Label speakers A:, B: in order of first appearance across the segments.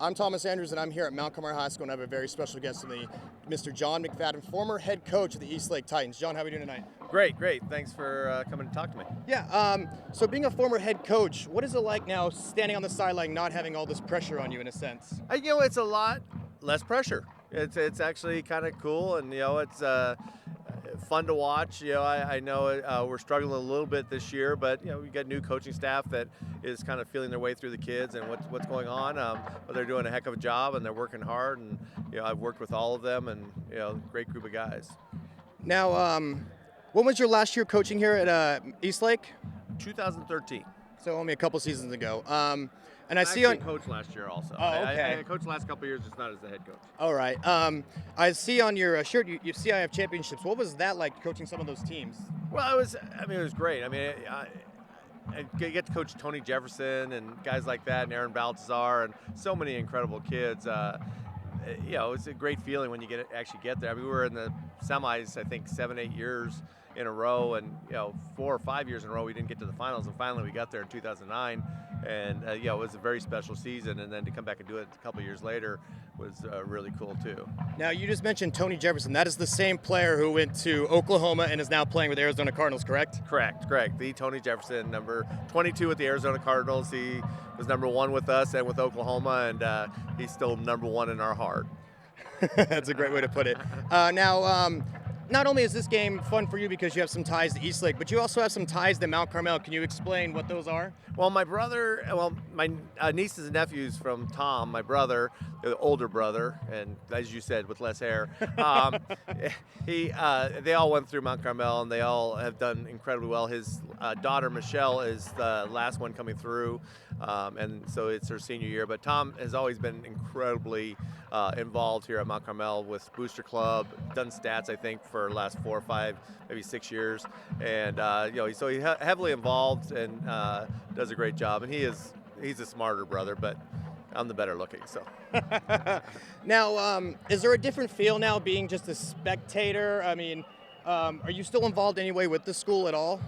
A: I'm Thomas Andrews, and I'm here at Mount Carmel High School, and I have a very special guest with me, Mr. John McFadden, former head coach of the Eastlake Titans. John, how are we doing tonight?
B: Great. Thanks for coming to talk to me.
A: Yeah, so being a former head coach, what is it like now standing on the sideline, not having all this pressure on you in a sense?
B: It's a lot less pressure. It's actually kind of cool, and it's fun to watch. I know we're struggling a little bit this year, but we got new coaching staff that is kind of feeling their way through the kids and what's going on. But they're doing a heck of a job, and they're working hard. And I've worked with all of them, and great group of guys.
A: Now, when was your last year coaching here at Eastlake?
B: 2013.
A: So only a couple seasons ago. And I see
B: actually
A: on
B: coached last year also.
A: Oh, okay.
B: I coached the last couple of years, just not as the head coach.
A: All right. I see on your shirt you CIF championships. What was that like coaching some of those teams?
B: Well, it was great. I get to coach Tony Jefferson and guys like that, and Aaron Baltazar, and so many incredible kids. It's a great feeling when you actually get there. We were in the semis, I think, 7-8 years in a row, and 4 or 5 years in a row we didn't get to the finals, and finally we got there in 2009, and it was a very special season, and then to come back and do it a couple of years later was really cool too.
A: Now, you just mentioned Tony Jefferson. That is the same player who went to Oklahoma and is now playing with the Arizona Cardinals, correct?
B: Correct. The Tony Jefferson, number 22 with the Arizona Cardinals. He was number 1 with us and with Oklahoma, and he's still number 1 in our heart.
A: That's a great way to put it. Now, not only is this game fun for you because you have some ties to Eastlake, but you also have some ties to Mount Carmel. Can you explain what those are?
B: Well, my nieces and nephews from Tom, my brother, the older brother, and as you said, with less hair, they all went through Mount Carmel, and they all have done incredibly well. His daughter, Michelle, is the last one coming through, and so it's her senior year. But Tom has always been incredibly involved here at Mount Carmel with Booster Club, done stats, I think, for the last 4 or 5, maybe 6 years. And, so he's heavily involved and does a great job. And he's a smarter brother, but I'm the better looking, so.
A: Now, is there a different feel now being just a spectator? Are you still involved anyway with the school at all?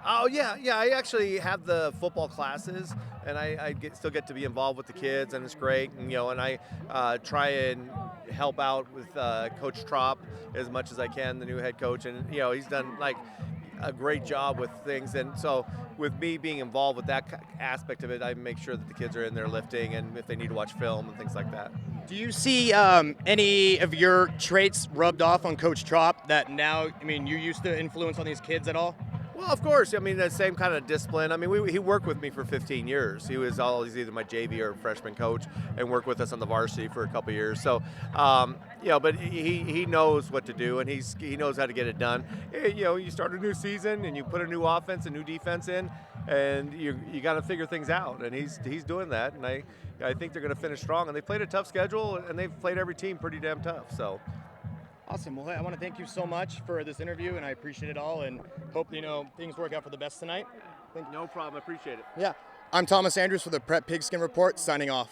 B: Oh, yeah. I actually have the football classes, and I still get to be involved with the kids, and it's great. And, and I try and help out with Coach Trop as much as I can, the new head coach. And, he's done, a great job with things. And so with me being involved with that aspect of it, I make sure that the kids are in there lifting and if they need to watch film and things like that.
A: Do you see any of your traits rubbed off on Coach Trop that now, you used to influence on these kids at all?
B: Well, of course. The same kind of discipline. He worked with me for 15 years. He was always either my JV or freshman coach and worked with us on the varsity for a couple of years. So, but he knows what to do, and he knows how to get it done. You start a new season and you put a new offense, a new defense in, and you got to figure things out. And he's doing that, and I think they're going to finish strong. And they played a tough schedule, and they've played every team pretty damn tough. So.
A: Awesome. Well, I want to thank you so much for this interview, and I appreciate it all, and hope things work out for the best tonight.
B: No problem. I appreciate it.
A: Yeah. I'm Thomas Andrews for the Prep Pigskin Report, signing off.